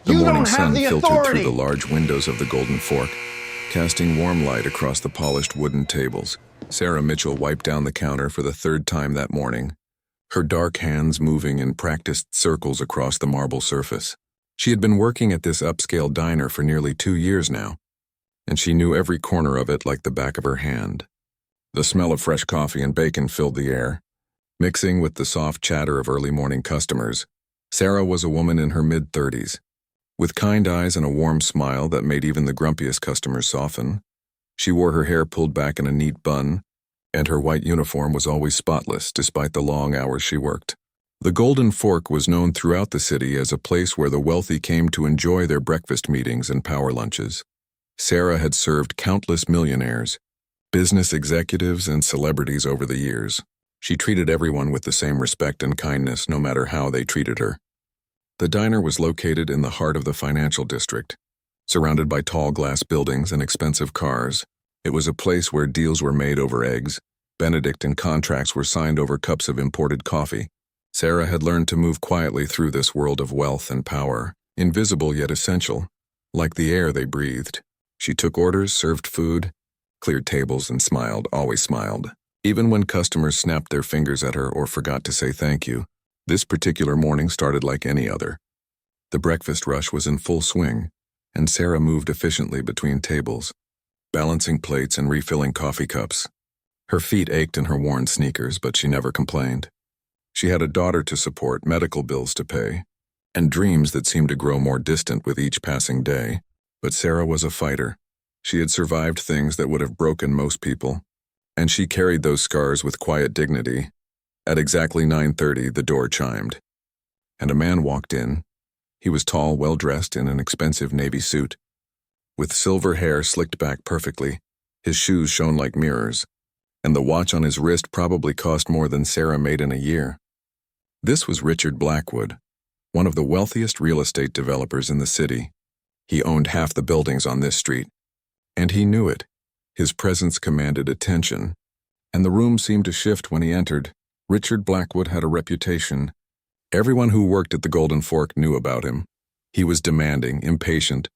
The You morning don't have sun the filtered through authority! the large windows of the Golden Fork, casting warm light across the polished wooden tables. Sarah Mitchell wiped down the counter for the third time that morning, her dark hands moving in practiced circles across the marble surface. She had been working at this upscale diner for nearly 2 years now, and she knew every corner of it like the back of her hand. The smell of fresh coffee and bacon filled the air, mixing with the soft chatter of early morning customers. Sarah was a woman in her mid-30s, with kind eyes and a warm smile that made even the grumpiest customers soften. She wore her hair pulled back in a neat bun, and her white uniform was always spotless despite the long hours she worked. The Golden Fork was known throughout the city as a place where the wealthy came to enjoy their breakfast meetings and power lunches. Sarah had served countless millionaires, business executives, and celebrities over the years. She treated everyone with the same respect and kindness, no matter how they treated her. The diner was located in the heart of the financial district, surrounded by tall glass buildings and expensive cars. It was a place where deals were made over eggs, Benedictine contracts were signed over cups of imported coffee. Sarah had learned to move quietly through this world of wealth and power, invisible yet essential, like the air they breathed. She took orders, served food, cleared tables, and smiled, always smiled, even when customers snapped their fingers at her or forgot to say thank you. This particular morning started like any other. The breakfast rush was in full swing, and Sarah moved efficiently between tables, balancing plates and refilling coffee cups. Her feet ached in her worn sneakers, but she never complained. She had a daughter to support, medical bills to pay, and dreams that seemed to grow more distant with each passing day. But Sarah was a fighter. She had survived things that would have broken most people, and she carried those scars with quiet dignity. At exactly 9:30, the door chimed, and a man walked in. He was tall, well-dressed in an expensive navy suit. With silver hair slicked back perfectly, his shoes shone like mirrors, and the watch on his wrist probably cost more than Sarah made in a year. This was Richard Blackwood, one of the wealthiest real estate developers in the city. He owned half the buildings on this street, and he knew it. His presence commanded attention, and the room seemed to shift when he entered. Richard Blackwood had a reputation. Everyone who worked at the Golden Fork knew about him. He was demanding, impatient,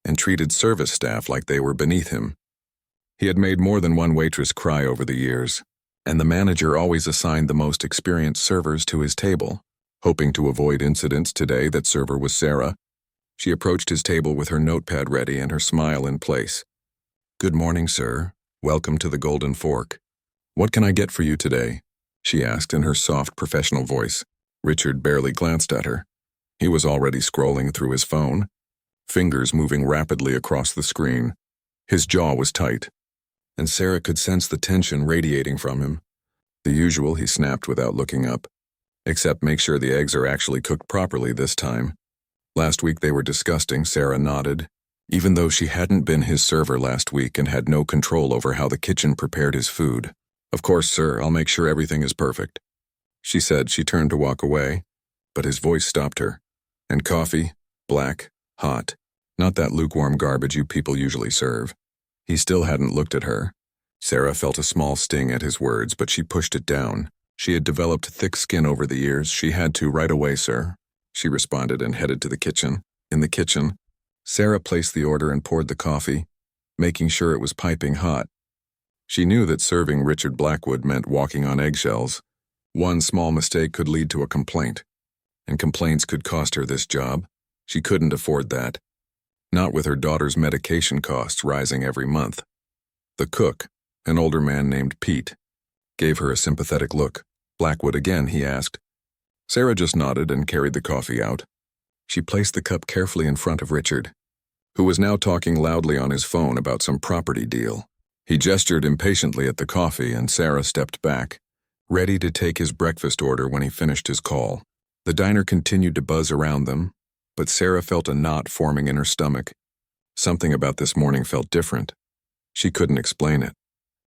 and treated service staff like they were beneath him. He had made more than one waitress cry over the years, and the manager always assigned the most experienced servers to his table. Hoping to avoid incidents today, that server was Sarah. She approached his table with her notepad ready and her smile in place. "Good morning, sir. Welcome to the Golden Fork. What can I get for you today?" she asked in her soft, professional voice. Richard barely glanced at her. He was already scrolling through his phone, fingers moving rapidly across the screen. His jaw was tight, and Sarah could sense the tension radiating from him. "The usual," he snapped without looking up. "Except make sure the eggs are actually cooked properly this time." Last week they were disgusting, Sarah nodded. Even though she hadn't been his server last week and had no control over how the kitchen prepared his food. "Of course, sir, I'll make sure everything is perfect," she said. She turned to walk away, but his voice stopped her. "And coffee? Black? Hot? Not that lukewarm garbage you people usually serve." He still hadn't looked at her. Sarah felt a small sting at his words, but she pushed it down. She had developed thick skin over the years. "She had to right away, sir," she responded and headed to the kitchen. In the kitchen, Sarah placed the order and poured the coffee, making sure it was piping hot. She knew that serving Richard Blackwood meant walking on eggshells. One small mistake could lead to a complaint, and complaints could cost her this job. She couldn't afford that. Not with her daughter's medication costs rising every month. The cook, an older man named Pete, gave her a sympathetic look. "Blackwood again?" he asked. Sarah just nodded and carried the coffee out. She placed the cup carefully in front of Richard, who was now talking loudly on his phone about some property deal. He gestured impatiently at the coffee, and Sarah stepped back, ready to take his breakfast order when he finished his call. The diner continued to buzz around them, but Sarah felt a knot forming in her stomach. Something about this morning felt different. She couldn't explain it,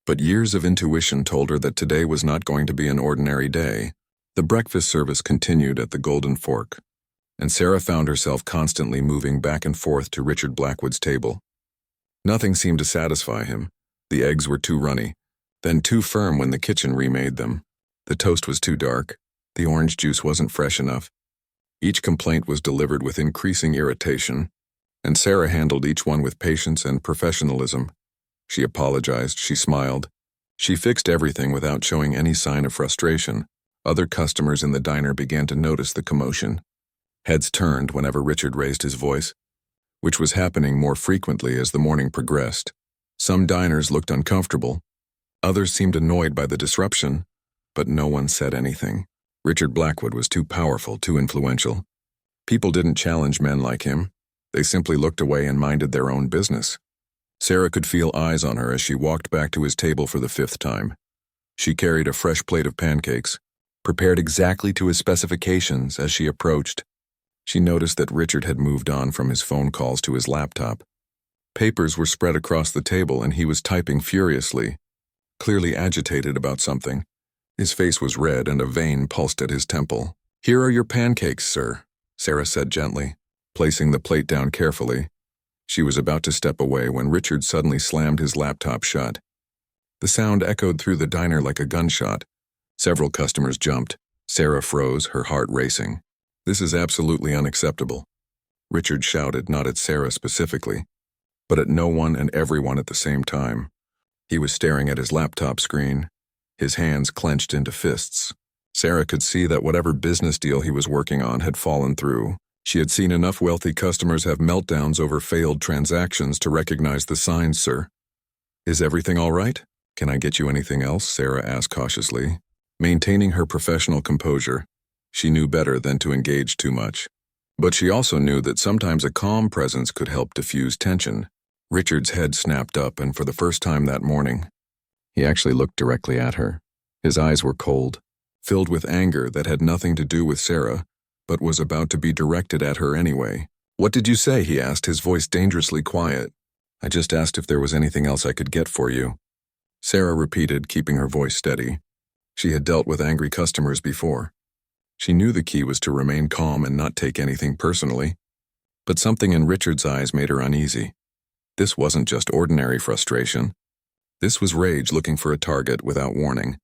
but years of intuition told her that today was not going to be an ordinary day. The breakfast service continued at the Golden Fork, and Sarah found herself constantly moving back and forth to Richard Blackwood's table. Nothing seemed to satisfy him. The eggs were too runny, then too firm when the kitchen remade them. The toast was too dark. The orange juice wasn't fresh enough. Each complaint was delivered with increasing irritation, and Sarah handled each one with patience and professionalism. She apologized, she smiled. She fixed everything without showing any sign of frustration. Other customers in the diner began to notice the commotion. Heads turned whenever Richard raised his voice, which was happening more frequently as the morning progressed. Some diners looked uncomfortable. Others seemed annoyed by the disruption, but no one said anything. Richard Blackwood was too powerful, too influential. People didn't challenge men like him. They simply looked away and minded their own business. Sarah could feel eyes on her as she walked back to his table for the 5th time. She carried a fresh plate of pancakes, prepared exactly to his specifications as she approached. She noticed that Richard had moved on from his phone calls to his laptop. Papers were spread across the table and he was typing furiously, clearly agitated about something. His face was red and a vein pulsed at his temple. "Here are your pancakes, sir," Sarah said gently, placing the plate down carefully. She was about to step away when Richard suddenly slammed his laptop shut. The sound echoed through the diner like a gunshot. Several customers jumped. Sarah froze, her heart racing. "This is absolutely unacceptable," Richard shouted, not at Sarah specifically, but at no one and everyone at the same time. He was staring at his laptop screen, his hands clenched into fists. Sarah could see that whatever business deal he was working on had fallen through. She had seen enough wealthy customers have meltdowns over failed transactions to recognize the signs, sir. "Is everything all right? Can I get you anything else?" Sarah asked cautiously. Maintaining her professional composure, she knew better than to engage too much. But she also knew that sometimes a calm presence could help diffuse tension. Richard's head snapped up, and for the first time that morning, he actually looked directly at her. His eyes were cold, filled with anger that had nothing to do with Sarah, but was about to be directed at her anyway. "What did you say?" he asked, his voice dangerously quiet. "I just asked if there was anything else I could get for you," Sarah repeated, keeping her voice steady. She had dealt with angry customers before. She knew the key was to remain calm and not take anything personally. But something in Richard's eyes made her uneasy. This wasn't just ordinary frustration. This was rage looking for a target without warning.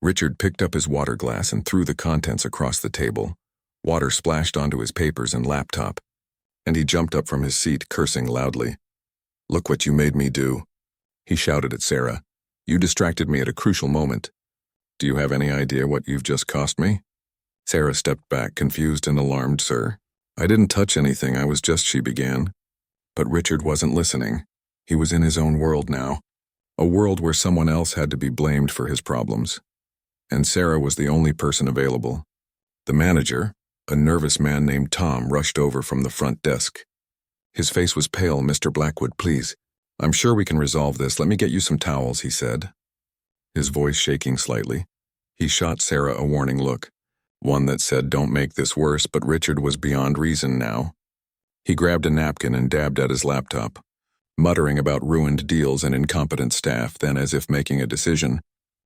Richard picked up his water glass and threw the contents across the table. Water splashed onto his papers and laptop, and he jumped up from his seat, cursing loudly. "Look what you made me do," he shouted at Sarah. "You distracted me at a crucial moment. Do you have any idea what you've just cost me?" Sarah stepped back, confused and alarmed. "Sir, I didn't touch anything, I was just," she began. But Richard wasn't listening. He was in his own world now, a world where someone else had to be blamed for his problems. And Sarah was the only person available. The manager, a nervous man named Tom, rushed over from the front desk. His face was pale. "Mr. Blackwood, please. I'm sure we can resolve this. Let me get you some towels," he said, his voice shaking slightly. He shot Sarah a warning look, one that said, "Don't make this worse," but Richard was beyond reason now. He grabbed a napkin and dabbed at his laptop, muttering about ruined deals and incompetent staff. Then, as if making a decision,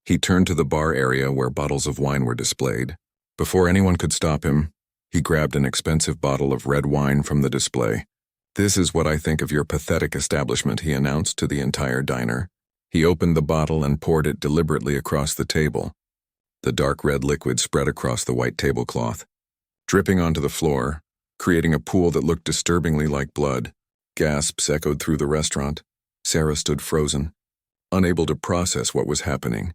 he turned to the bar area where bottles of wine were displayed. Before anyone could stop him, he grabbed an expensive bottle of red wine from the display. "This is what I think of your pathetic establishment," he announced to the entire diner. He opened the bottle and poured it deliberately across the table. The dark red liquid spread across the white tablecloth, dripping onto the floor, creating a pool that looked disturbingly like blood. Gasps echoed through the restaurant. Sarah stood frozen, unable to process what was happening.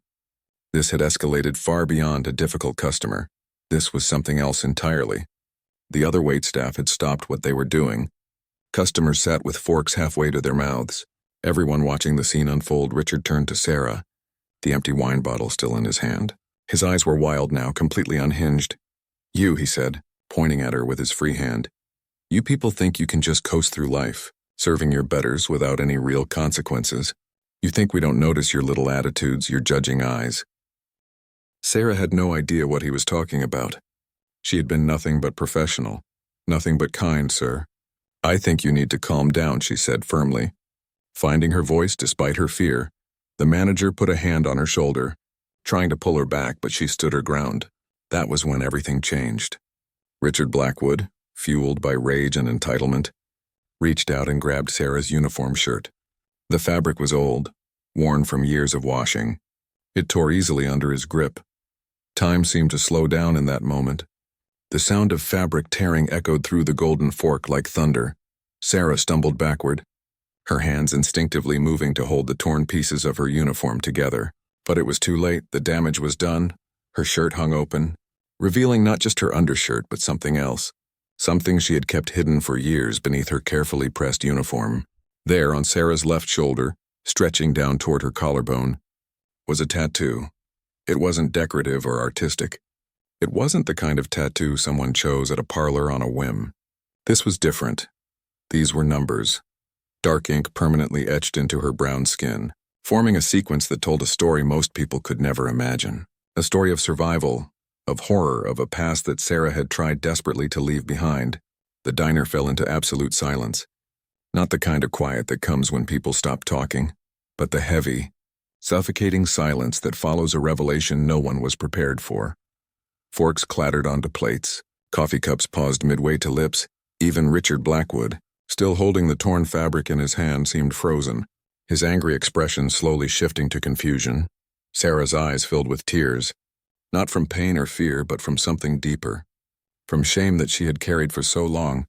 This had escalated far beyond a difficult customer. This was something else entirely. The other waitstaff had stopped what they were doing. Customers sat with forks halfway to their mouths. Everyone watching the scene unfold. Richard turned to Sarah, the empty wine bottle still in his hand. His eyes were wild now, completely unhinged. "You," he said, pointing at her with his free hand. "You people think you can just coast through life, serving your betters without any real consequences. You think we don't notice your little attitudes, your judging eyes." Sarah had no idea what he was talking about. She had been nothing but professional, nothing but kind, "Sir, I think you need to calm down," she said firmly. Finding her voice despite her fear, the manager put a hand on her shoulder, trying to pull her back, but she stood her ground. That was when everything changed. Richard Blackwood, fueled by rage and entitlement, reached out and grabbed Sarah's uniform shirt. The fabric was old, worn from years of washing. It tore easily under his grip. Time seemed to slow down in that moment. The sound of fabric tearing echoed through the golden fork like thunder. Sarah stumbled backward, her hands instinctively moving to hold the torn pieces of her uniform together. But it was too late. The damage was done. Her shirt hung open, revealing not just her undershirt but something else. Something she had kept hidden for years beneath her carefully pressed uniform. There, on Sarah's left shoulder, stretching down toward her collarbone, was a tattoo. It wasn't decorative or artistic. It wasn't the kind of tattoo someone chose at a parlor on a whim. This was different. These were numbers, dark ink permanently etched into her brown skin, forming a sequence that told a story most people could never imagine. A story of survival, of horror, of a past that Sarah had tried desperately to leave behind. The diner fell into absolute silence. Not the kind of quiet that comes when people stop talking, but the heavy, suffocating silence that follows a revelation no one was prepared for. Forks clattered onto plates, coffee cups paused midway to lips. Even Richard Blackwood, still holding the torn fabric in his hand, seemed frozen, his angry expression slowly shifting to confusion. Sarah's eyes filled with tears, not from pain or fear, but from something deeper, from shame that she had carried for so long,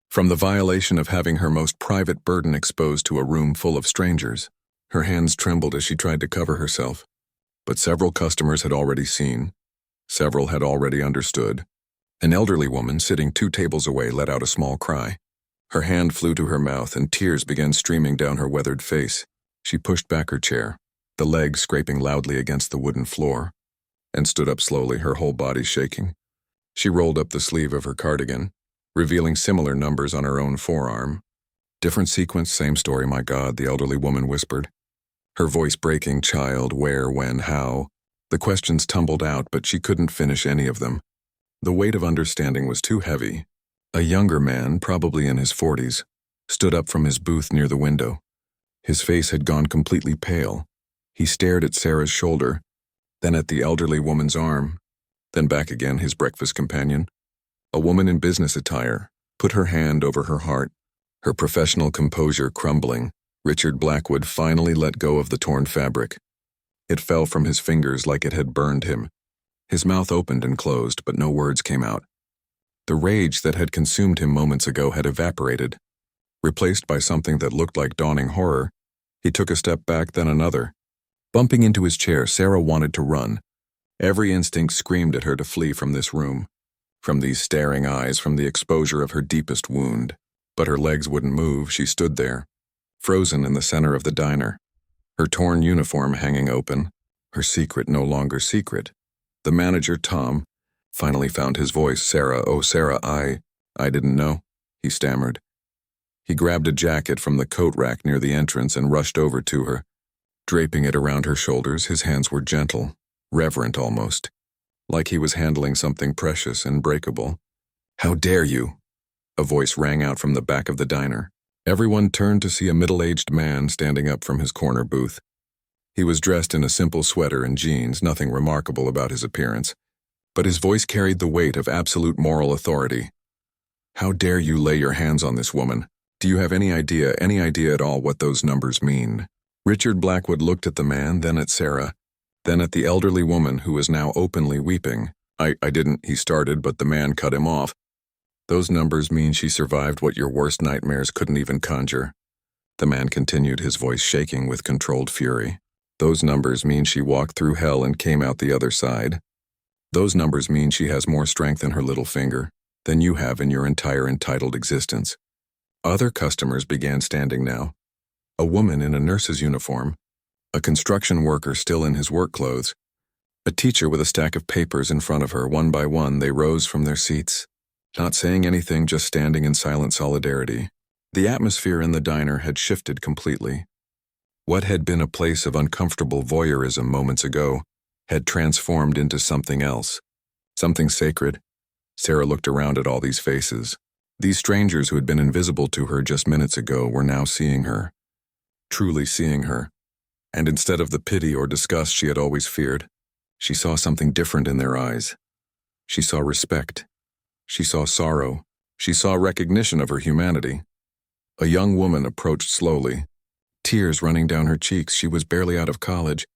from the violation of having her most private burden exposed to a room full of strangers. Her hands trembled as she tried to cover herself, but several customers had already seen. Several had already understood. An elderly woman sitting 2 tables away let out a small cry. Her hand flew to her mouth and tears began streaming down her weathered face. She pushed back her chair, the legs scraping loudly against the wooden floor, and stood up slowly, her whole body shaking. She rolled up the sleeve of her cardigan, revealing similar numbers on her own forearm. Different sequence, same story, my God, the elderly woman whispered, her voice breaking. Child, where, when, how? The questions tumbled out, but she couldn't finish any of them. The weight of understanding was too heavy. A younger man, probably in his 40s, stood up from his booth near the window. His face had gone completely pale. He stared at Sarah's shoulder, then at the elderly woman's arm, then back again, his breakfast companion. A woman in business attire put her hand over her heart, her professional composure crumbling. Richard Blackwood finally let go of the torn fabric. It fell from his fingers like it had burned him. His mouth opened and closed, but no words came out. The rage that had consumed him moments ago had evaporated. Replaced by something that looked like dawning horror, he took a step back, then another. Bumping into his chair, Sarah wanted to run. Every instinct screamed at her to flee from this room, from these staring eyes, from the exposure of her deepest wound. But her legs wouldn't move. She stood there, frozen in the center of the diner, her torn uniform hanging open, her secret no longer secret. The manager, Tom, finally found his voice. Sarah, oh Sarah, I didn't know, he stammered. He grabbed a jacket from the coat rack near the entrance and rushed over to her. Draping it around her shoulders, his hands were gentle, reverent almost, like he was handling something precious and breakable. How dare you? A voice rang out from the back of the diner. Everyone turned to see a middle-aged man standing up from his corner booth. He was dressed in a simple sweater and jeans, nothing remarkable about his appearance, but his voice carried the weight of absolute moral authority. How dare you lay your hands on this woman? Do you have any idea at all what those numbers mean? Richard Blackwood looked at the man, then at Sarah, then at the elderly woman who was now openly weeping. I didn't, he started, but the man cut him off. Those numbers mean she survived what your worst nightmares couldn't even conjure. The man continued, his voice shaking with controlled fury. Those numbers mean she walked through hell and came out the other side. Those numbers mean she has more strength in her little finger than you have in your entire entitled existence. Other customers began standing now. A woman in a nurse's uniform, a construction worker still in his work clothes, a teacher with a stack of papers in front of her. One by one, they rose from their seats, not saying anything, just standing in silent solidarity. The atmosphere in the diner had shifted completely. What had been a place of uncomfortable voyeurism moments ago had transformed into something else, something sacred. Sarah looked around at all these faces. These strangers who had been invisible to her just minutes ago were now seeing her, truly seeing her. And instead of the pity or disgust she had always feared, she saw something different in their eyes. She saw respect. She saw sorrow. She saw recognition of her humanity. A young woman approached slowly, tears running down her cheeks. She was barely out of college,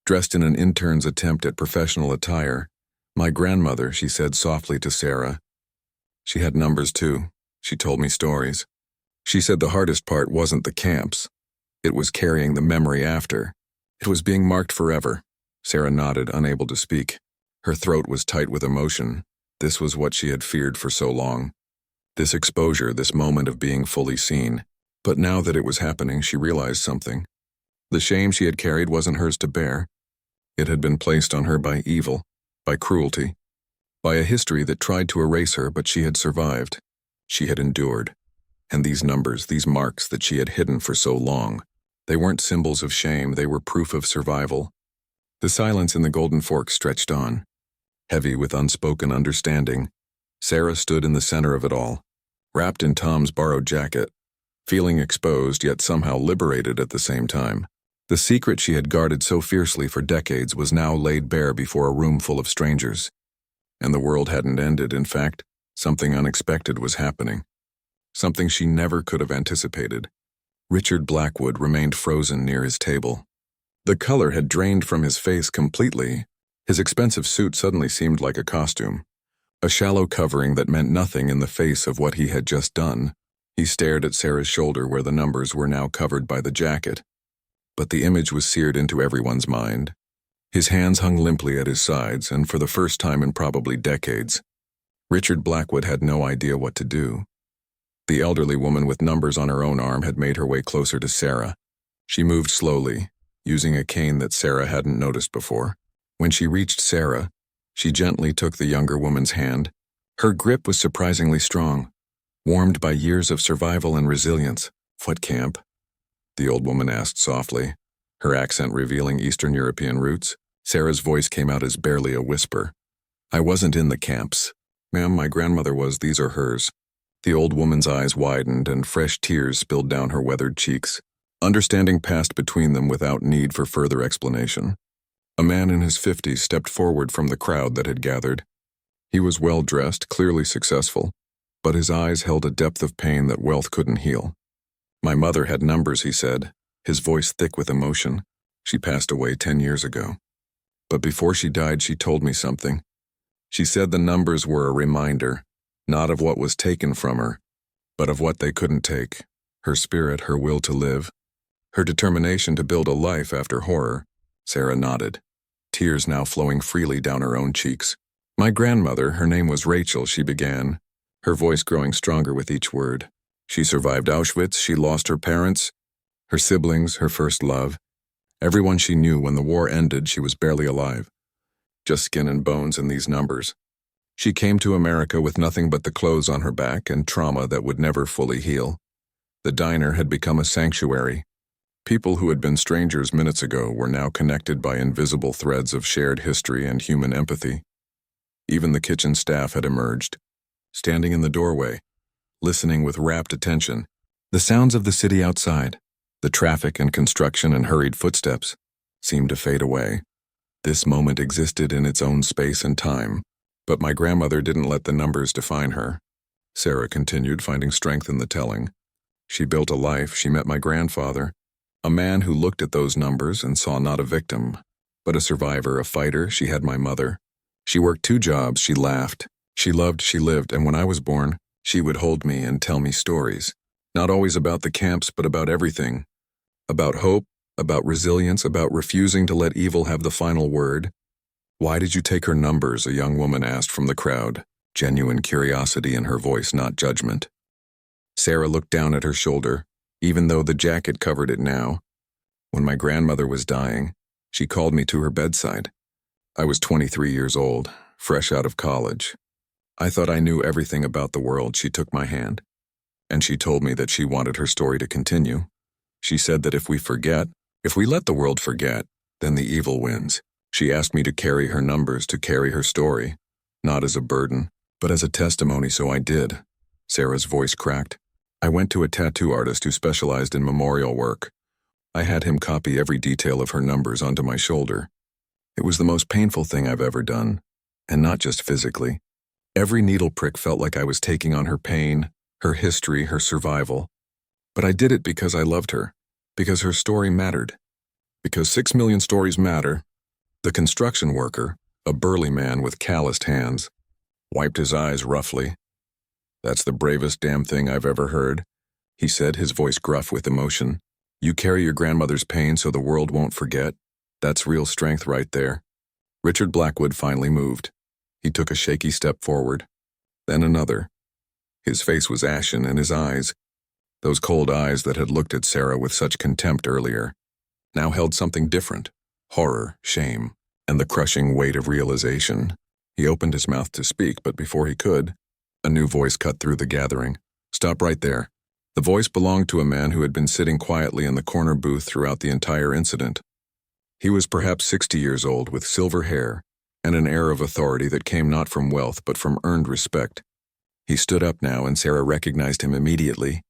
dressed in an intern's attempt at professional attire. My grandmother, she said softly to Sarah, She had numbers too. She told me stories. She said the hardest part wasn't the camps. It was carrying the memory after. It was being marked forever. Sarah nodded, unable to speak. Her throat was tight with emotion. This was what she had feared for so long. This exposure, this moment of being fully seen. But now that it was happening, she realized something. The shame she had carried wasn't hers to bear. It had been placed on her by evil, by cruelty, by a history that tried to erase her, but she had survived. She had endured. And these numbers, these marks that she had hidden for so long, they weren't symbols of shame, they were proof of survival. The silence in the Golden Fork stretched on. Heavy with unspoken understanding, Sarah stood in the center of it all, wrapped in Tom's borrowed jacket, feeling exposed yet somehow liberated at the same time. The secret she had guarded so fiercely for decades was now laid bare before a room full of strangers. And the world hadn't ended. In fact, something unexpected was happening. Something she never could have anticipated. Richard Blackwood remained frozen near his table. The color had drained from his face completely. His expensive suit suddenly seemed like a costume. A shallow covering that meant nothing in the face of what he had just done. He stared at Sarah's shoulder where the numbers were now covered by the jacket. But the image was seared into everyone's mind. His hands hung limply at his sides, and for the first time in probably decades, Richard Blackwood had no idea what to do. The elderly woman with numbers on her own arm had made her way closer to Sarah. She moved slowly, using a cane that Sarah hadn't noticed before. When she reached Sarah, she gently took the younger woman's hand. Her grip was surprisingly strong, warmed by years of survival and resilience. "What camp?" the old woman asked softly, her accent revealing Eastern European roots. Sarah's voice came out as barely a whisper. "I wasn't in the camps. Ma'am, my grandmother was. These are hers." The old woman's eyes widened and fresh tears spilled down her weathered cheeks. Understanding passed between them without need for further explanation. A man in his 50s stepped forward from the crowd that had gathered. He was well-dressed, clearly successful, but his eyes held a depth of pain that wealth couldn't heal. "My mother had numbers," he said, his voice thick with emotion. "She passed away 10 years ago. But before she died, she told me something. She said the numbers were a reminder, not of what was taken from her, but of what they couldn't take. Her spirit, her will to live, her determination to build a life after horror." Sarah nodded, tears now flowing freely down her own cheeks. "My grandmother, her name was Rachel," she began, her voice growing stronger with each word. "She survived Auschwitz, she lost her parents, her siblings, her first love. Everyone she knew. When the war ended, she was barely alive. Just skin and bones and these numbers. She came to America with nothing but the clothes on her back and trauma that would never fully heal. The diner had become a sanctuary. People who had been strangers minutes ago were now connected by invisible threads of shared history and human empathy. Even the kitchen staff had emerged, standing in the doorway, listening with rapt attention. The sounds of the city outside, the traffic and construction and hurried footsteps, seemed to fade away. This moment existed in its own space and time. But my grandmother didn't let the numbers define her. Sarah continued, finding strength in the telling. She built a life. She met my grandfather, a man who looked at those numbers and saw not a victim, but a survivor, a fighter. She had my mother. She worked 2 jobs. She laughed. She loved, she lived, and when I was born, she would hold me and tell me stories. Not always about the camps, but about everything. About hope, about resilience, about refusing to let evil have the final word. "Why did you take her numbers?" a young woman asked from the crowd, genuine curiosity in her voice, not judgment. Sarah looked down at her shoulder, even though the jacket covered it now. "When my grandmother was dying, she called me to her bedside. I was 23 years old, fresh out of college. I thought I knew everything about the world. She took my hand, and she told me that she wanted her story to continue. She said that if we let the world forget, then the evil wins. She asked me to carry her numbers, to carry her story, not as a burden, but as a testimony, so I did." Sarah's voice cracked. "I went to a tattoo artist who specialized in memorial work. I had him copy every detail of her numbers onto my shoulder. It was the most painful thing I've ever done, and not just physically. Every needle prick felt like I was taking on her pain, her history, her survival. But I did it because I loved her, because her story mattered. Because 6 million stories matter." The construction worker, a burly man with calloused hands, wiped his eyes roughly. "That's the bravest damn thing I've ever heard," he said, his voice gruff with emotion. "You carry your grandmother's pain so the world won't forget. That's real strength right there." Richard Blackwood finally moved. He took a shaky step forward, then another. His face was ashen, and his eyes, those cold eyes that had looked at Sarah with such contempt earlier, now held something different: horror, shame, and the crushing weight of realization. He opened his mouth to speak, but before he could, a new voice cut through the gathering. "Stop right there." The voice belonged to a man who had been sitting quietly in the corner booth throughout the entire incident. He was perhaps 60 years old, with silver hair and an air of authority that came not from wealth but from earned respect. He stood up now, and Sarah recognized him immediately.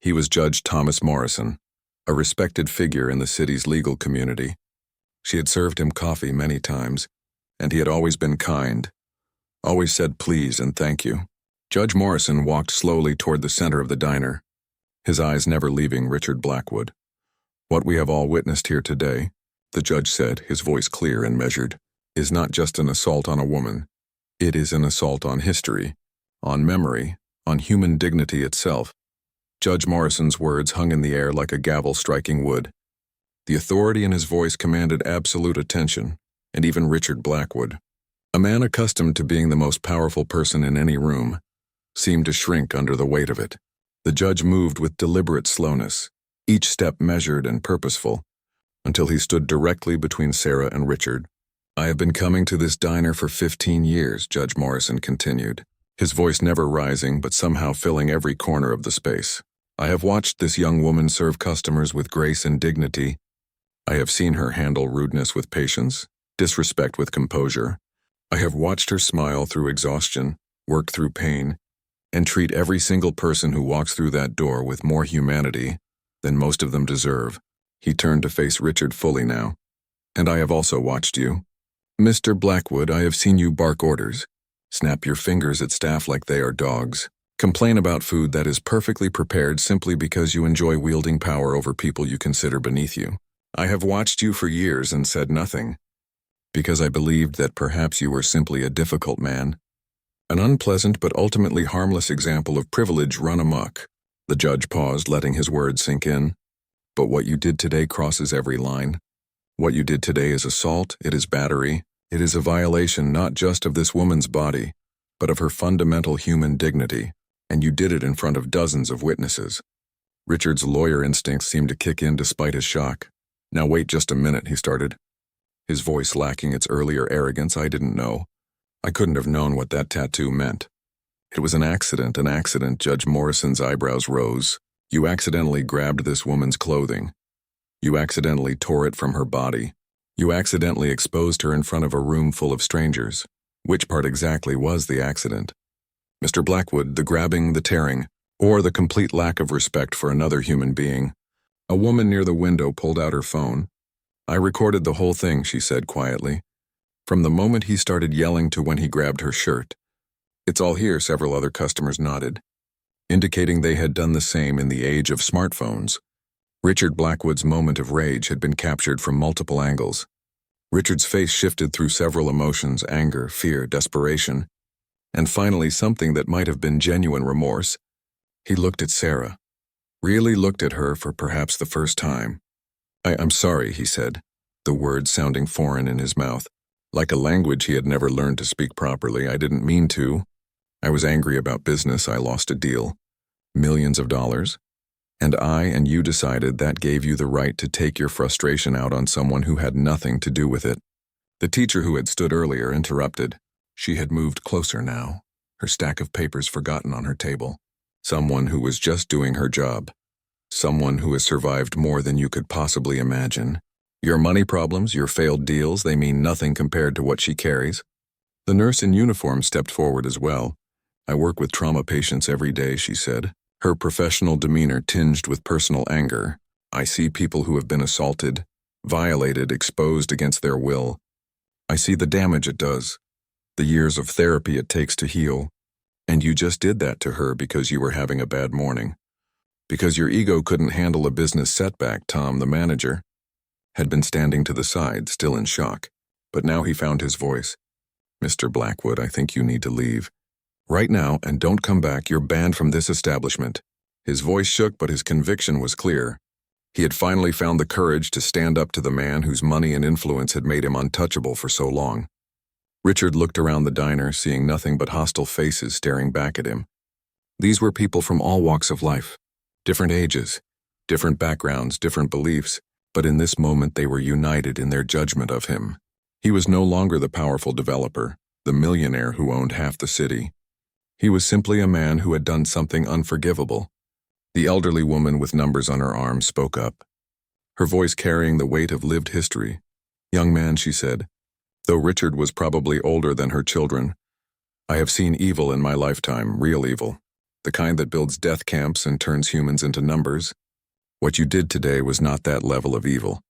He was Judge Thomas Morrison, a respected figure in the city's legal community. She had served him coffee many times, and he had always been kind, always said please and thank you. Judge Morrison walked slowly toward the center of the diner, his eyes never leaving Richard Blackwood. "What we have all witnessed here today," the judge said, his voice clear and measured, "is not just an assault on a woman. It is an assault on history, on memory, on human dignity itself." Judge Morrison's words hung in the air like a gavel striking wood. The authority in his voice commanded absolute attention, and even Richard Blackwood, a man accustomed to being the most powerful person in any room, seemed to shrink under the weight of it. The judge moved with deliberate slowness, each step measured and purposeful, until he stood directly between Sarah and Richard. "I have been coming to this diner for 15 years, Judge Morrison continued, his voice never rising but somehow filling every corner of the space. "I have watched this young woman serve customers with grace and dignity. I have seen her handle rudeness with patience, disrespect with composure. I have watched her smile through exhaustion, work through pain, and treat every single person who walks through that door with more humanity than most of them deserve." He turned to face Richard fully now. "And I have also watched you. Mr. Blackwood, I have seen you bark orders, snap your fingers at staff like they are dogs, complain about food that is perfectly prepared simply because you enjoy wielding power over people you consider beneath you. I have watched you for years and said nothing, because I believed that perhaps you were simply a difficult man, an unpleasant but ultimately harmless example of privilege run amok." The judge paused, letting his words sink in. "But what you did today crosses every line. What you did today is assault, it is battery, it is a violation not just of this woman's body, but of her fundamental human dignity, and you did it in front of dozens of witnesses." Richard's lawyer instincts seemed to kick in despite his shock. "Now wait just a minute," he started, his voice lacking its earlier arrogance. "I didn't know. I couldn't have known what that tattoo meant. It was an accident, an accident." Judge Morrison's eyebrows rose. "You accidentally grabbed this woman's clothing. You accidentally tore it from her body. You accidentally exposed her in front of a room full of strangers. Which part exactly was the accident? Mr. Blackwood, the grabbing, the tearing, or the complete lack of respect for another human being?" A woman near the window pulled out her phone. "I recorded the whole thing," she said quietly, "from the moment he started yelling to when he grabbed her shirt. It's all here." Several other customers nodded, indicating they had done the same in the age of smartphones. Richard Blackwood's moment of rage had been captured from multiple angles. Richard's face shifted through several emotions: anger, fear, desperation, and finally something that might have been genuine remorse. He looked at Sarah, really looked at her for perhaps the first time. I'm sorry," he said, the words sounding foreign in his mouth, like a language he had never learned to speak properly. "I didn't mean to. I was angry about business. I lost a deal. Millions of dollars. And I and you decided that gave you the right to take your frustration out on someone who had nothing to do with it." The teacher who had stood earlier interrupted. She had moved closer now, her stack of papers forgotten on her table. "Someone who was just doing her job. Someone who has survived more than you could possibly imagine. Your money problems, your failed deals, they mean nothing compared to what she carries." The nurse in uniform stepped forward as well. "I work with trauma patients every day," she said, her professional demeanor tinged with personal anger. "I see people who have been assaulted, violated, exposed against their will. I see the damage it does, the years of therapy it takes to heal. And you just did that to her because you were having a bad morning. Because your ego couldn't handle a business setback." Tom, the manager, had been standing to the side, still in shock, but now he found his voice. "Mr. Blackwood, I think you need to leave." Right now, and don't come back. You're banned from this establishment." His voice shook, but his conviction was clear. He had finally found the courage to stand up to the man whose money and influence had made him untouchable for so long. Richard looked around the diner, seeing nothing but hostile faces staring back at him. These were people from all walks of life, different ages, different backgrounds, different beliefs, but in this moment they were united in their judgment of him. He was no longer the powerful developer, the millionaire who owned half the city. He was simply a man who had done something unforgivable. The elderly woman with numbers on her arm spoke up, her voice carrying the weight of lived history. "Young man," she said, though Richard was probably older than her children, "I have seen evil in my lifetime, real evil, the kind that builds death camps and turns humans into numbers. What you did today was not that level of evil,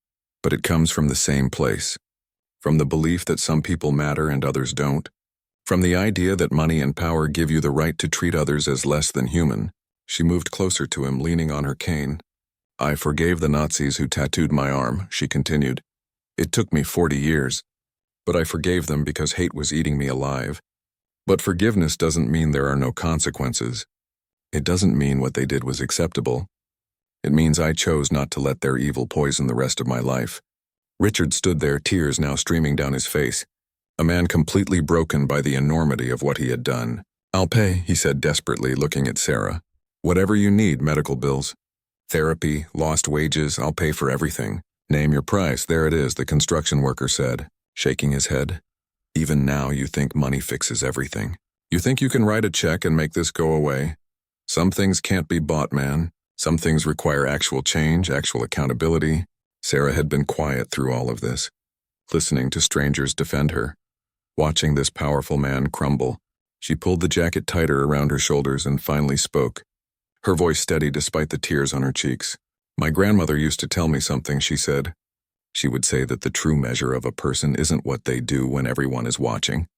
but it comes from the same place, from the belief that some people matter and others don't, from the idea that money and power give you the right to treat others as less than human." She moved closer to him, leaning on her cane. "I forgave the Nazis who tattooed my arm," she continued. "It took me 40 years, but I forgave them because hate was eating me alive. But forgiveness doesn't mean there are no consequences. It doesn't mean what they did was acceptable. It means I chose not to let their evil poison the rest of my life." Richard stood there, tears now streaming down his face, a man completely broken by the enormity of what he had done. "I'll pay," he said desperately, looking at Sarah. "Whatever you need, medical bills, therapy, lost wages, I'll pay for everything. Name your price." "There it is," the construction worker said, shaking his head. "Even now you think money fixes everything. You think you can write a check and make this go away? Some things can't be bought, man. Some things require actual change, actual accountability." Sarah had been quiet through all of this, listening to strangers defend her, watching this powerful man crumble. She pulled the jacket tighter around her shoulders and finally spoke, her voice steady despite the tears on her cheeks. "My grandmother used to tell me something," she said. "She would say that the true measure of a person isn't what they do when everyone is watching.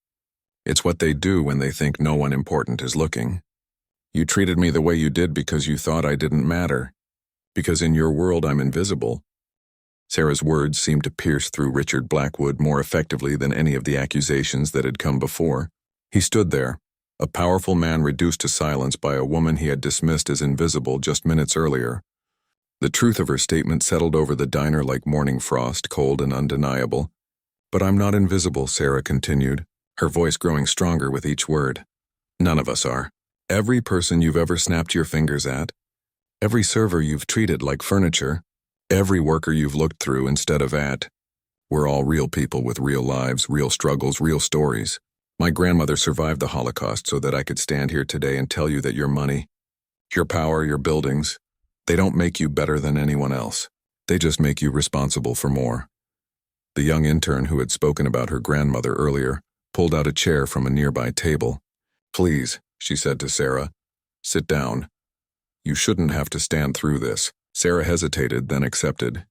It's what they do when they think no one important is looking. You treated me the way you did because you thought I didn't matter, because in your world I'm invisible." Sarah's words seemed to pierce through Richard Blackwood more effectively than any of the accusations that had come before. He stood there, a powerful man reduced to silence by a woman he had dismissed as invisible just minutes earlier. The truth of her statement settled over the diner like morning frost, cold and undeniable. "But I'm not invisible," Sarah continued, her voice growing stronger with each word. "None of us are. Every person you've ever snapped your fingers at, every server you've treated like furniture, every worker you've looked through instead of at, we're all real people with real lives, real struggles, real stories. My grandmother survived the Holocaust so that I could stand here today and tell you that your money, your power, your buildings, they don't make you better than anyone else. They just make you responsible for more." The young intern who had spoken about her grandmother earlier pulled out a chair from a nearby table. "Please," she said to Sarah, "sit down. You shouldn't have to stand through this." Sarah hesitated, then accepted,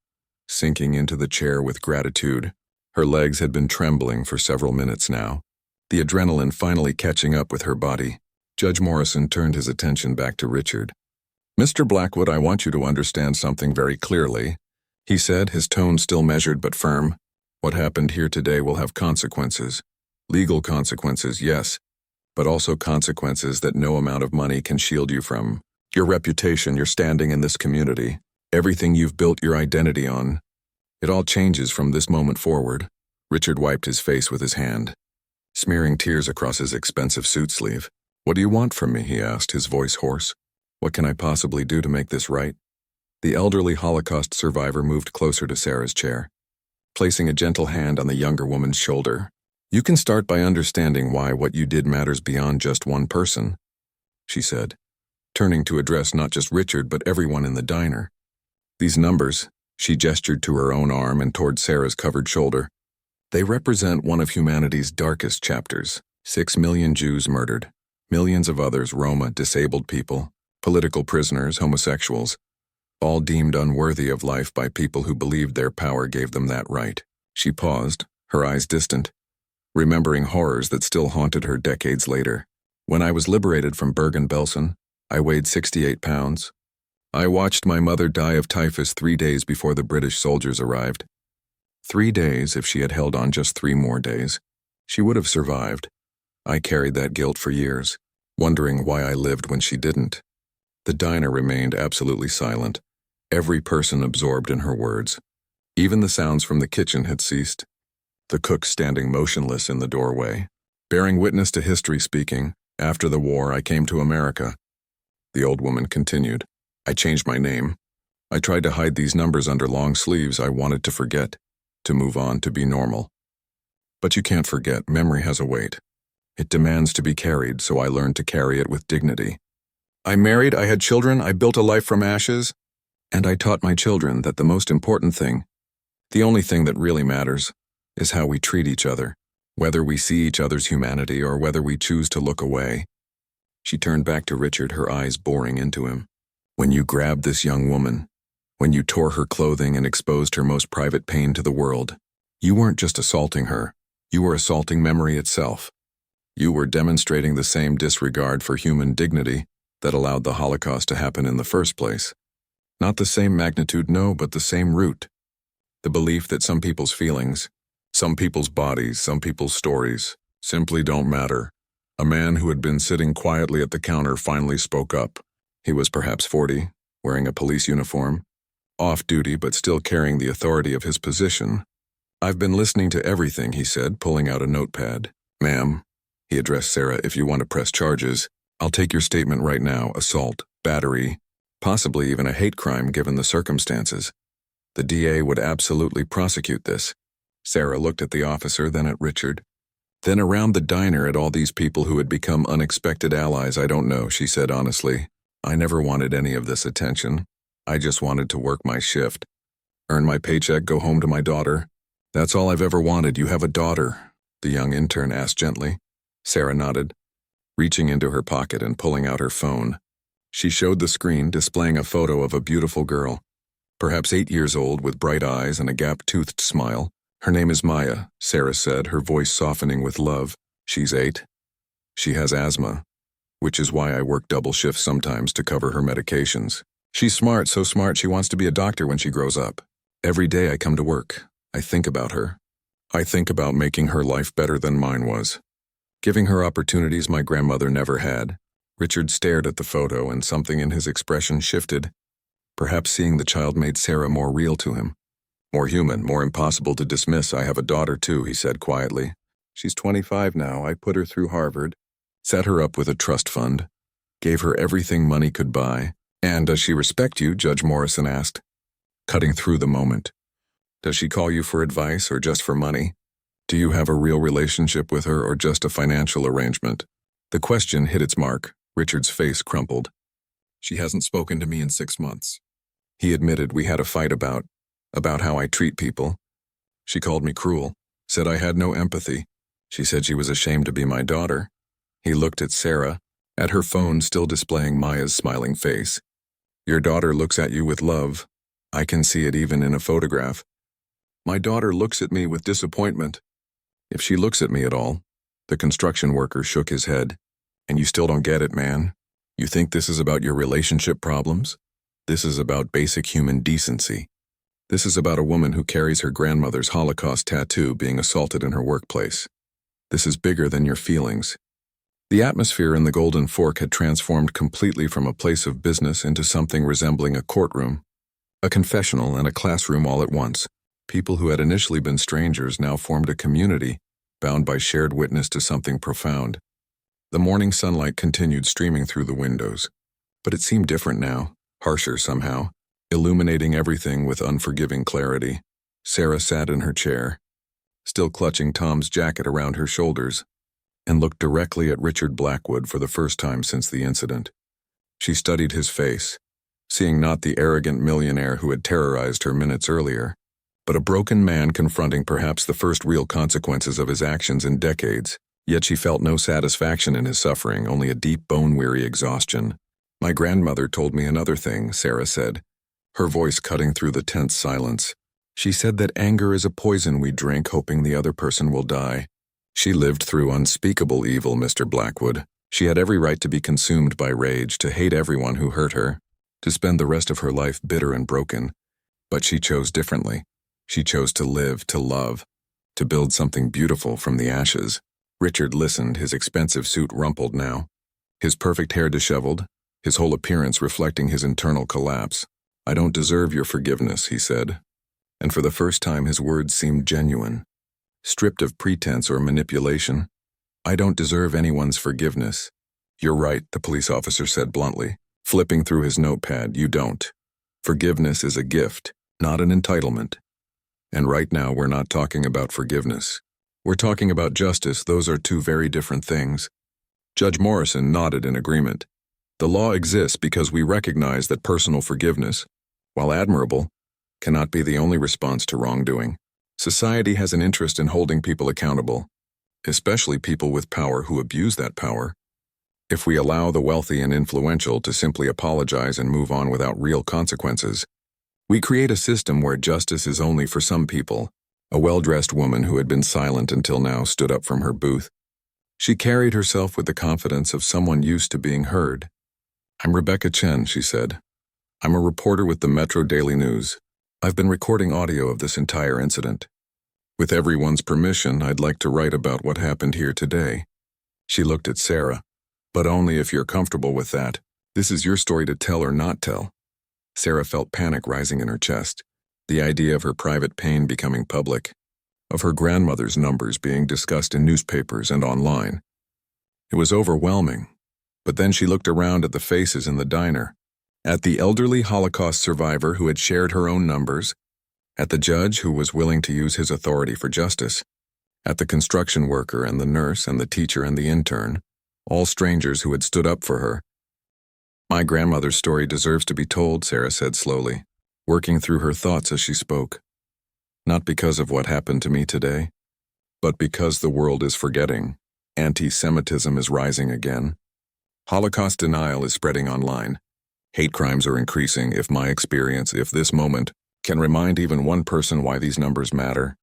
sinking into the chair with gratitude. Her legs had been trembling for several minutes now, the adrenaline finally catching up with her body. Judge Morrison turned his attention back to Richard. "Mr. Blackwood, I want you to understand something very clearly," he said, his tone still measured but firm. "What happened here today will have consequences. Legal consequences, yes, but also consequences that no amount of money can shield you from. Your reputation, your standing in this community, everything you've built your identity on. It all changes from this moment forward." Richard wiped his face with his hand, smearing tears across his expensive suit sleeve. "What do you want from me?" he asked, his voice hoarse. "What can I possibly do to make this right?" The elderly Holocaust survivor moved closer to Sarah's chair, placing a gentle hand on the younger woman's shoulder. "You can start by understanding why what you did matters beyond just one person," she said, turning to address not just Richard but everyone in the diner. "These numbers," she gestured to her own arm and toward Sarah's covered shoulder, "they represent one of humanity's darkest chapters. 6 million Jews murdered, millions of others, Roma, disabled people, political prisoners, homosexuals, all deemed unworthy of life by people who believed their power gave them that right." She paused, her eyes distant, remembering horrors that still haunted her decades later. "When I was liberated from Bergen-Belsen, I weighed 68 pounds. I watched my mother die of typhus 3 days before the British soldiers arrived. 3 days, if she had held on just 3 more days, she would have survived. I carried that guilt for years. wondering why I lived when she didn't. The diner remained absolutely silent, every person absorbed in her words. Even the sounds from the kitchen had ceased. The cook standing motionless in the doorway, bearing witness to history speaking, "After the war, I came to America." The old woman continued, "I changed my name. I tried to hide these numbers under long sleeves. I wanted to forget, to move on, to be normal. But you can't forget. Memory has a weight. It demands to be carried, so I learned to carry it with dignity. I married, I had children, I built a life from ashes, and I taught my children that the most important thing, the only thing that really matters, is how we treat each other, whether we see each other's humanity or whether we choose to look away." She turned back to Richard, her eyes boring into him. "When you grabbed this young woman, when you tore her clothing and exposed her most private pain to the world, you weren't just assaulting her, you were assaulting memory itself. You were demonstrating the same disregard for human dignity that allowed the Holocaust to happen in the first place. Not the same magnitude, no, but the same root. The belief that some people's feelings, some people's bodies, some people's stories, simply don't matter." A man who had been sitting quietly at the counter finally spoke up. He was perhaps 40, wearing a police uniform, off-duty but still carrying the authority of his position. "I've been listening to everything," he said, pulling out a notepad. "Ma'am," he addressed Sarah, "if you want to press charges, I'll take your statement right now. Assault, battery, possibly even a hate crime given the circumstances. The DA would absolutely prosecute this." Sarah looked at the officer, then at Richard, then around the diner at all these people who had become unexpected allies. "I don't know," she said honestly. "I never wanted any of this attention. I just wanted to work my shift, earn my paycheck, go home to my daughter. That's all I've ever wanted." "You have a daughter?" the young intern asked gently. Sarah nodded, reaching into her pocket and pulling out her phone. She showed the screen, displaying a photo of a beautiful girl, perhaps 8 years old, with bright eyes and a gap-toothed smile. "Her name is Maya," Sarah said, her voice softening with love. "She's 8. She has asthma, which is why I work double shifts sometimes to cover her medications. She's smart, so smart she wants to be a doctor when she grows up. Every day I come to work, I think about her. I think about making her life better than mine was, giving her opportunities my grandmother never had." Richard stared at the photo, and something in his expression shifted. Perhaps seeing the child made Sarah more real to him. "More human, more impossible to dismiss. I have a daughter too," he said quietly. "She's 25 now. I put her through Harvard, set her up with a trust fund, gave her everything money could buy." "And does she respect you?" Judge Morrison asked, cutting through the moment. "Does she call you for advice or just for money? Do you have a real relationship with her or just a financial arrangement?" The question hit its mark. Richard's face crumpled. "She hasn't spoken to me in 6 months. He admitted we had a fight about how I treat people. She called me cruel, said I had no empathy. She said she was ashamed to be my daughter." He looked at Sarah, at her phone still displaying Maya's smiling face. "Your daughter looks at you with love. I can see it even in a photograph. My daughter looks at me with disappointment. If she looks at me at all." The construction worker shook his head. "And you still don't get it, man? You think this is about your relationship problems? This is about basic human decency. This is about a woman who carries her grandmother's Holocaust tattoo being assaulted in her workplace. This is bigger than your feelings." The atmosphere in the Golden Fork had transformed completely from a place of business into something resembling a courtroom, a confessional, and a classroom all at once. People who had initially been strangers now formed a community, bound by shared witness to something profound. The morning sunlight continued streaming through the windows, but it seemed different now, harsher somehow, illuminating everything with unforgiving clarity. Sarah sat in her chair, still clutching Tom's jacket around her shoulders, and looked directly at Richard Blackwood for the first time since the incident. She studied his face, seeing not the arrogant millionaire who had terrorized her minutes earlier, but a broken man confronting perhaps the first real consequences of his actions in decades. Yet she felt no satisfaction in his suffering, only a deep bone-weary exhaustion. "My grandmother told me another thing," Sarah said, her voice cutting through the tense silence. "She said that anger is a poison we drink hoping the other person will die. She lived through unspeakable evil, Mr. Blackwood. She had every right to be consumed by rage, to hate everyone who hurt her, to spend the rest of her life bitter and broken. But she chose differently. She chose to live, to love, to build something beautiful from the ashes." Richard listened, his expensive suit rumpled now. his perfect hair disheveled, his whole appearance reflecting his internal collapse. "I don't deserve your forgiveness," he said. And for the first time his words seemed genuine, stripped of pretense or manipulation. "I don't deserve anyone's forgiveness." "You're right," the police officer said bluntly, flipping through his notepad. "You don't. Forgiveness is a gift, not an entitlement. And right now we're not talking about forgiveness. We're talking about justice. Those are two very different things." Judge Morrison nodded in agreement. "The law exists because we recognize that personal forgiveness, while admirable, cannot be the only response to wrongdoing. Society has an interest in holding people accountable, especially people with power who abuse that power. If we allow the wealthy and influential to simply apologize and move on without real consequences, we create a system where justice is only for some people." A well-dressed woman who had been silent until now stood up from her booth. She carried herself with the confidence of someone used to being heard. "I'm Rebecca Chen," she said. "I'm a reporter with the Metro Daily News. I've been recording audio of this entire incident. With everyone's permission, I'd like to write about what happened here today." She looked at Sarah. "But only if you're comfortable with that. This is your story to tell or not tell." Sarah felt panic rising in her chest. The idea of her private pain becoming public, of her grandmother's numbers being discussed in newspapers and online. It was overwhelming. But then she looked around at the faces in the diner, at the elderly Holocaust survivor who had shared her own numbers, at the judge who was willing to use his authority for justice, at the construction worker and the nurse and the teacher and the intern, all strangers who had stood up for her. "My grandmother's story deserves to be told," Sarah said slowly, working through her thoughts as she spoke. "Not because of what happened to me today, but because the world is forgetting. Anti-Semitism is rising again. Holocaust denial is spreading online. Hate crimes are increasing. If this moment can remind even one person why these numbers matter,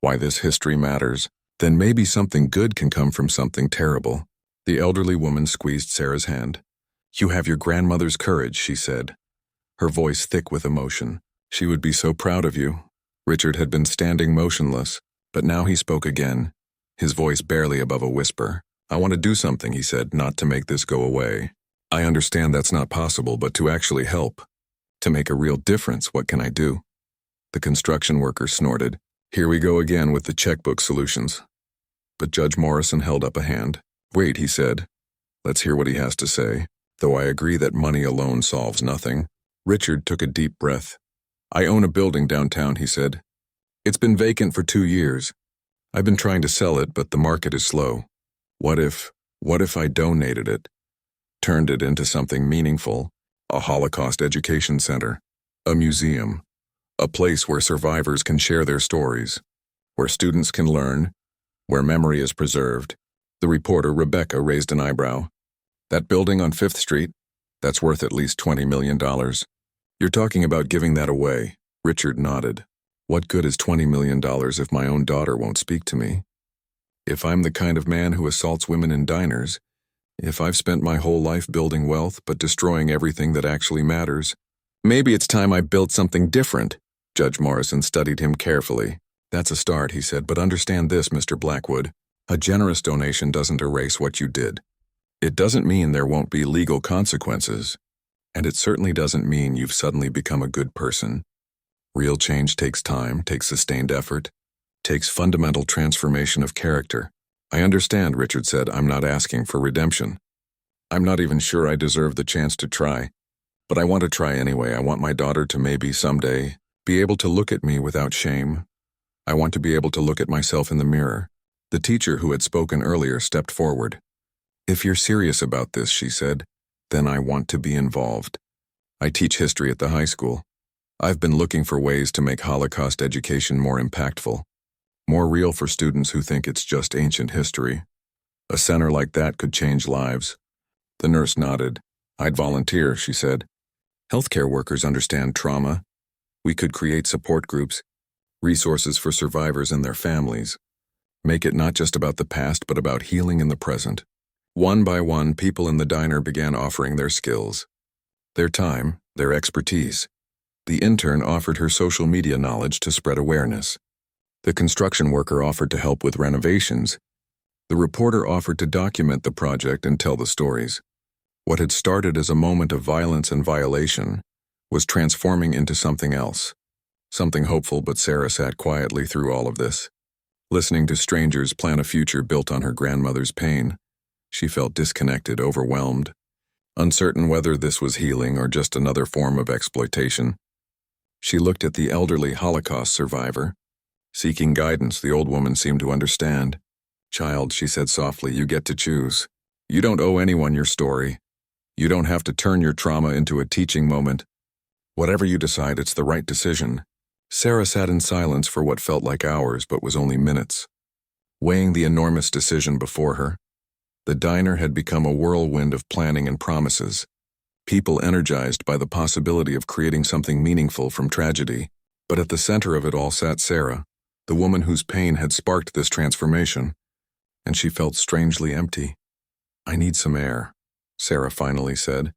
why this history matters, then maybe something good can come from something terrible." The elderly woman squeezed Sarah's hand. "You have your grandmother's courage," she said, her voice thick with emotion. "She would be so proud of you." Richard had been standing motionless, but now he spoke again, his voice barely above a whisper. "I want to do something," he said, "not to make this go away. I understand that's not possible, but to actually help, to make a real difference, what can I do?" The construction worker snorted. "Here we go again with the checkbook solutions." But Judge Morrison held up a hand. "Wait," he said. "Let's hear what he has to say. Though I agree that money alone solves nothing." Richard took a deep breath. "I own a building downtown," he said. "It's been vacant for 2 years. I've been trying to sell it, but the market is slow. What if I donated it? Turned it into something meaningful? A Holocaust education center, a museum, a place where survivors can share their stories, where students can learn, where memory is preserved." The reporter, Rebecca, raised an eyebrow. "That building on 5th Street? That's worth at least $20 million. You're talking about giving that away." Richard nodded. "What good is $20 million if my own daughter won't speak to me? If I'm the kind of man who assaults women in diners, if I've spent my whole life building wealth but destroying everything that actually matters, maybe it's time I built something different." Judge Morrison studied him carefully. "That's a start," he said, "but understand this, Mr. Blackwood. A generous donation doesn't erase what you did. It doesn't mean there won't be legal consequences. And it certainly doesn't mean you've suddenly become a good person. Real change takes time, takes sustained effort, takes fundamental transformation of character." "I understand," Richard said. "I'm not asking for redemption. I'm not even sure I deserve the chance to try. But I want to try anyway. I want my daughter to maybe someday be able to look at me without shame. I want to be able to look at myself in the mirror." The teacher who had spoken earlier stepped forward. "If you're serious about this," she said, "then I want to be involved. I teach history at the high school. I've been looking for ways to make Holocaust education more impactful, more real for students who think it's just ancient history. A center like that could change lives." The nurse nodded. "I'd volunteer," she said. "Healthcare workers understand trauma. We could create support groups, resources for survivors and their families. Make it not just about the past, but about healing in the present." One by one, people in the diner began offering their skills, their time, their expertise. The intern offered her social media knowledge to spread awareness. The construction worker offered to help with renovations. The reporter offered to document the project and tell the stories. What had started as a moment of violence and violation was transforming into something else. Something hopeful, but Sarah sat quietly through all of this. Listening to strangers plan a future built on her grandmother's pain, she felt disconnected, overwhelmed, uncertain whether this was healing or just another form of exploitation. She looked at the elderly Holocaust survivor. Seeking guidance, the old woman seemed to understand. "Child," she said softly, "you get to choose. You don't owe anyone your story. You don't have to turn your trauma into a teaching moment. Whatever you decide, it's the right decision." Sarah sat in silence for what felt like hours but was only minutes, weighing the enormous decision before her. The diner had become a whirlwind of planning and promises, people energized by the possibility of creating something meaningful from tragedy. But at the center of it all sat Sarah, the woman whose pain had sparked this transformation, and she felt strangely empty. "I need some air," Sarah finally said.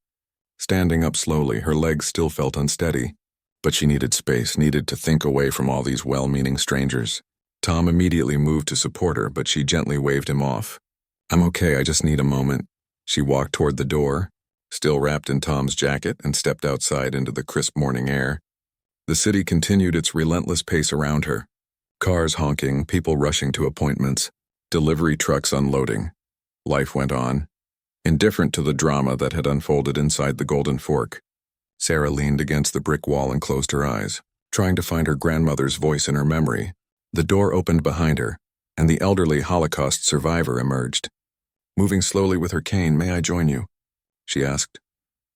Standing up slowly, her legs still felt unsteady, but she needed space, needed to think away from all these well-meaning strangers. Tom immediately moved to support her, but she gently waved him off. "I'm okay, I just need a moment." She walked toward the door, still wrapped in Tom's jacket, and stepped outside into the crisp morning air. The city continued its relentless pace around her. Cars honking, people rushing to appointments, delivery trucks unloading. Life went on, indifferent to the drama that had unfolded inside the Golden Fork. Sarah leaned against the brick wall and closed her eyes, trying to find her grandmother's voice in her memory. The door opened behind her, and the elderly Holocaust survivor emerged. Moving slowly with her cane, "May I join you?" she asked.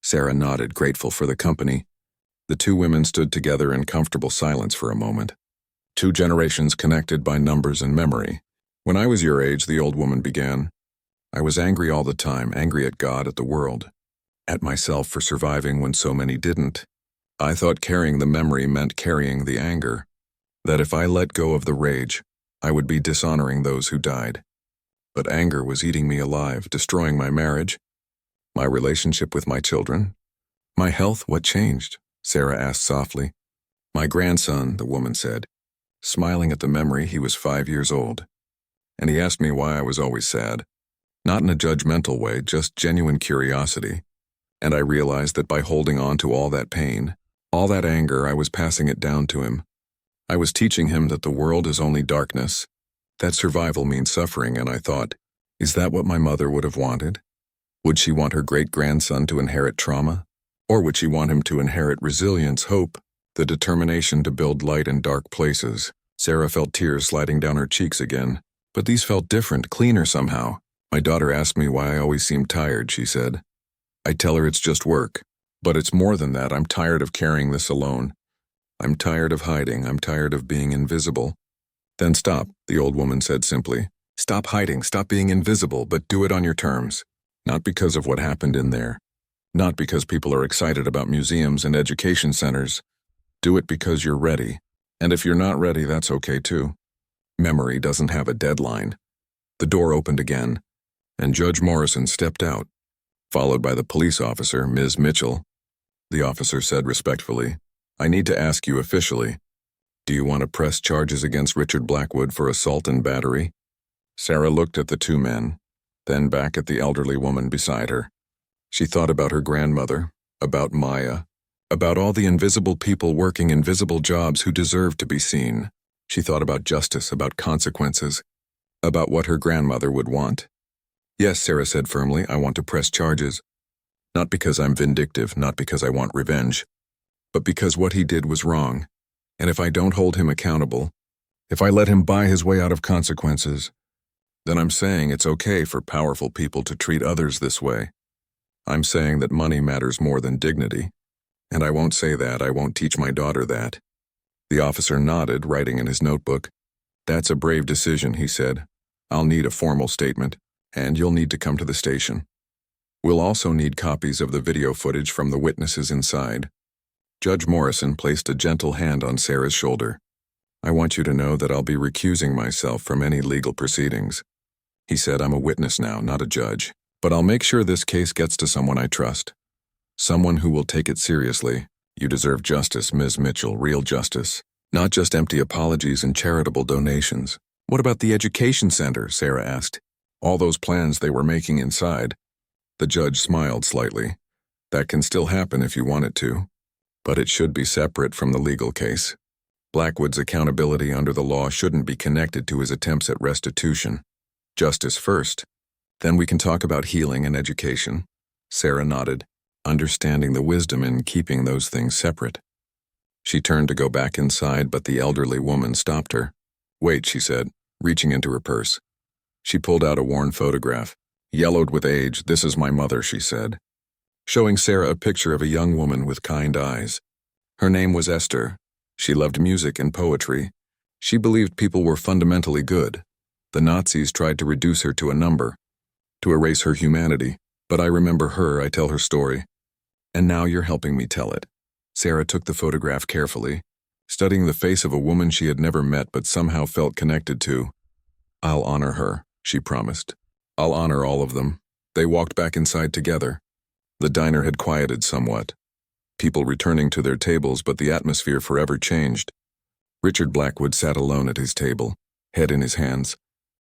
Sarah nodded, grateful for the company. The two women stood together in comfortable silence for a moment. Two generations connected by numbers and memory. "When I was your age," the old woman began, "I was angry all the time, angry at God, at the world, at myself for surviving when so many didn't. I thought carrying the memory meant carrying the anger, that if I let go of the rage, I would be dishonoring those who died. But anger was eating me alive, destroying my marriage, my relationship with my children. My health, what changed?" Sarah asked softly. "My grandson," the woman said, smiling at the memory. "He was 5 years old. And he asked me why I was always sad. Not in a judgmental way, just genuine curiosity. And I realized that by holding on to all that pain, all that anger, I was passing it down to him. I was teaching him that the world is only darkness, that survival means suffering, and I thought, is that what my mother would have wanted? Would she want her great-grandson to inherit trauma? Or would she want him to inherit resilience, hope, the determination to build light in dark places?" Sarah felt tears sliding down her cheeks again, but these felt different, cleaner somehow. "My daughter asked me why I always seem tired," she said. "I tell her it's just work. But it's more than that. I'm tired of carrying this alone. I'm tired of hiding. I'm tired of being invisible." "Then stop," the old woman said simply. "Stop hiding, stop being invisible, but do it on your terms. Not because of what happened in there. Not because people are excited about museums and education centers. Do it because you're ready. And if you're not ready, that's okay too. Memory doesn't have a deadline." The door opened again, and Judge Morrison stepped out, followed by the police officer, Ms. Mitchell. The officer said respectfully, "I need to ask you officially. Do you want to press charges against Richard Blackwood for assault and battery?" Sarah looked at the two men, then back at the elderly woman beside her. She thought about her grandmother, about Maya, about all the invisible people working invisible jobs who deserved to be seen. She thought about justice, about consequences, about what her grandmother would want. "Yes," Sarah said firmly, "I want to press charges. Not because I'm vindictive, not because I want revenge, but because what he did was wrong. And if I don't hold him accountable, if I let him buy his way out of consequences, then I'm saying it's okay for powerful people to treat others this way. I'm saying that money matters more than dignity. And I won't say that, I won't teach my daughter that." The officer nodded, writing in his notebook. "That's a brave decision," he said. "I'll need a formal statement, and you'll need to come to the station. We'll also need copies of the video footage from the witnesses inside." Judge Morrison placed a gentle hand on Sarah's shoulder. "I want you to know that I'll be recusing myself from any legal proceedings." He said, "I'm a witness now, not a judge. But I'll make sure this case gets to someone I trust. Someone who will take it seriously. You deserve justice, Ms. Mitchell, real justice. Not just empty apologies and charitable donations." "What about the education center?" Sarah asked. "All those plans they were making inside." The judge smiled slightly. That can still happen if you want it to, but it should be separate from the legal case. Blackwood's accountability under the law shouldn't be connected to his attempts at restitution. Justice first. Then we can talk about healing and education. Sarah nodded, understanding the wisdom in keeping those things separate. She turned to go back inside, but the elderly woman stopped her. "Wait," she said, reaching into her purse. She pulled out a worn photograph. "Yellowed with age, this is my mother," she said, showing Sarah a picture of a young woman with kind eyes. Her name was Esther. She loved music and poetry. She believed people were fundamentally good. The Nazis tried to reduce her to a number, to erase her humanity, but I remember her, I tell her story. And now you're helping me tell it. Sarah took the photograph carefully, studying the face of a woman she had never met but somehow felt connected to. "I'll honor her," she promised. "I'll honor all of them." They walked back inside together. The diner had quieted somewhat. People returning to their tables, but the atmosphere forever changed. Richard Blackwood sat alone at his table, head in his hands,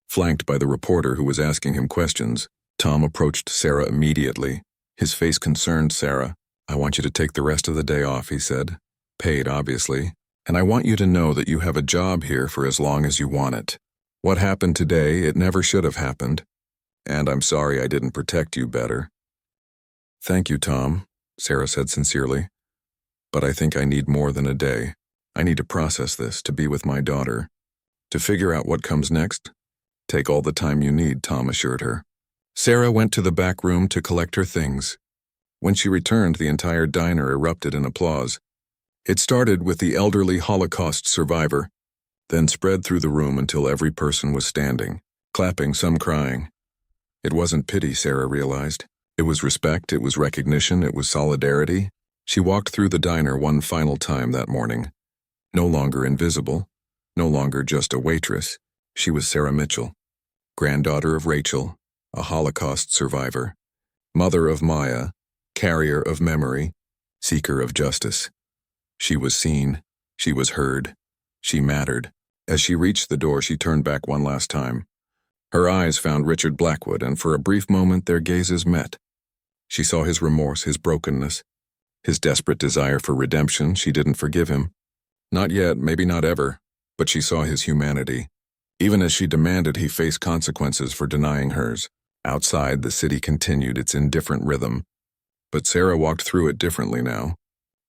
flanked by the reporter who was asking him questions. Tom approached Sarah immediately, his face concerned. "Sarah, I want you to take the rest of the day off," he said. "Paid, obviously. And I want you to know that you have a job here for as long as you want it. What happened today, it never should have happened. And I'm sorry I didn't protect you better." "Thank you, Tom," Sarah said sincerely. "But I think I need more than a day. I need to process this, to be with my daughter. To figure out what comes next. Take all the time you need," Tom assured her. Sarah went to the back room to collect her things. When she returned, the entire diner erupted in applause. It started with the elderly Holocaust survivor, then spread through the room until every person was standing, clapping, some crying. It wasn't pity, Sarah realized. It was respect, it was recognition, it was solidarity. She walked through the diner one final time that morning. No longer invisible, no longer just a waitress. She was Sarah Mitchell, granddaughter of Rachel, a Holocaust survivor, mother of Maya, carrier of memory, seeker of justice. She was seen, she was heard, she mattered. As she reached the door, she turned back one last time. Her eyes found Richard Blackwood, and for a brief moment their gazes met. She saw his remorse, his brokenness, his desperate desire for redemption. She didn't forgive him. Not yet, maybe not ever, but she saw his humanity. Even as she demanded he face consequences for denying hers. Outside, the city continued its indifferent rhythm. But Sarah walked through it differently now.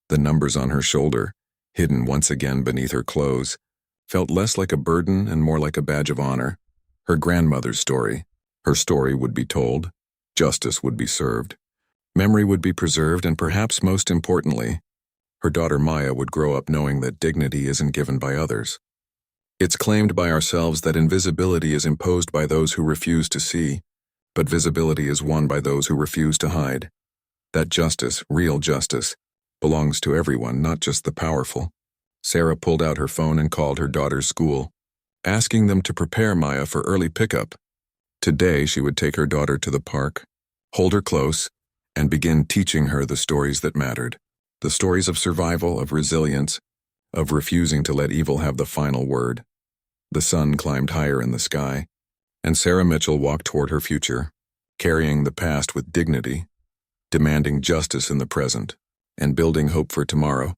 The numbers on her shoulder, hidden once again beneath her clothes, felt less like a burden and more like a badge of honor. Her grandmother's story. Her story would be told. Justice would be served. Memory would be preserved, and perhaps most importantly, her daughter Maya would grow up knowing that dignity isn't given by others. It's claimed by ourselves that invisibility is imposed by those who refuse to see, but visibility is won by those who refuse to hide. That justice, real justice, belongs to everyone, not just the powerful. Sarah pulled out her phone and called her daughter's school, asking them to prepare Maya for early pickup. Today she would take her daughter to the park, hold her close, and begin teaching her the stories that mattered. The stories of survival, of resilience, of refusing to let evil have the final word. The sun climbed higher in the sky, and Sarah Mitchell walked toward her future, carrying the past with dignity, demanding justice in the present, and building hope for tomorrow.